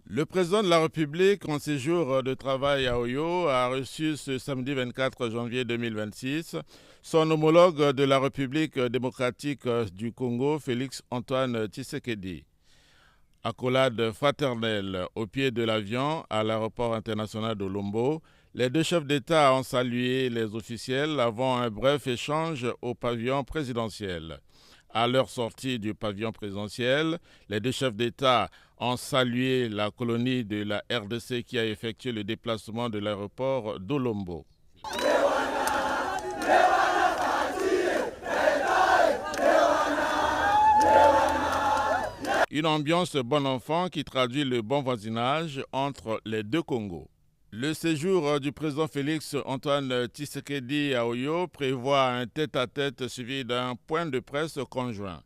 Le président de la République, en séjour de travail à Oyo, a reçu ce samedi 24 janvier 2026 son homologue de la République démocratique du Congo, Félix-Antoine Tshisekedi. Accolade fraternelle au pied de l'avion à l'aéroport international de Lombo, les deux chefs d'État ont salué les officiels avant un bref échange au pavillon présidentiel. À leur sortie du pavillon présidentiel, les deux chefs d'État ont salué la colonie de la RDC qui a effectué le déplacement de l'aéroport d'Olombo. Une ambiance bon enfant qui traduit le bon voisinage entre les deux Congos. Le séjour du président Félix-Antoine Tshisekedi à Oyo prévoit un tête-à-tête suivi d'un point de presse conjoint.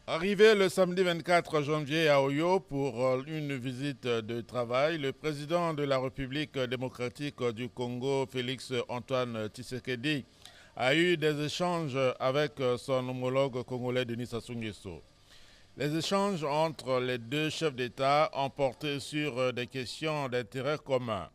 Arrivé le samedi 24 janvier à Oyo pour une visite de travail, le président de la République démocratique du Congo, Félix-Antoine Tshisekedi, a eu des échanges avec son homologue congolais Denis Sassou Nguesso. Les échanges entre les deux chefs d'État ont porté sur des questions d'intérêt commun.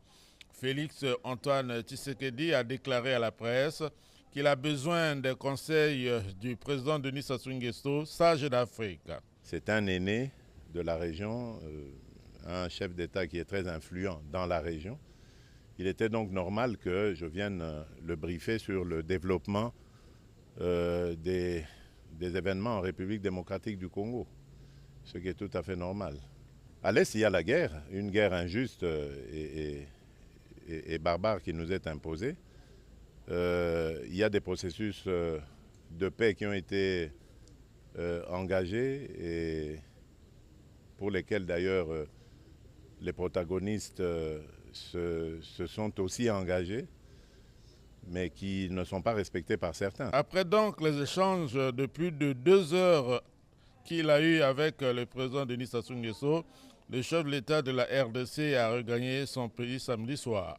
Félix-Antoine Tshisekedi a déclaré à la presse qu'il a besoin des conseils du président Denis Sassou Nguesso, sage d'Afrique. C'est un aîné de la région, un chef d'État qui est très influent dans la région. Il était donc normal que je vienne le briefer sur le développement des événements en République démocratique du Congo, ce qui est tout à fait normal. À l'Est, il y a la guerre, une guerre injuste et barbare qui nous est imposée. Il y a des processus de paix qui ont été engagés et pour lesquels d'ailleurs les protagonistes se sont aussi engagés, mais qui ne sont pas respectés par certains. Après donc les échanges de plus de 2 heures qu'il a eu avec le président Denis Sassou Nguesso, le chef de l'État de la RDC a regagné son pays samedi soir.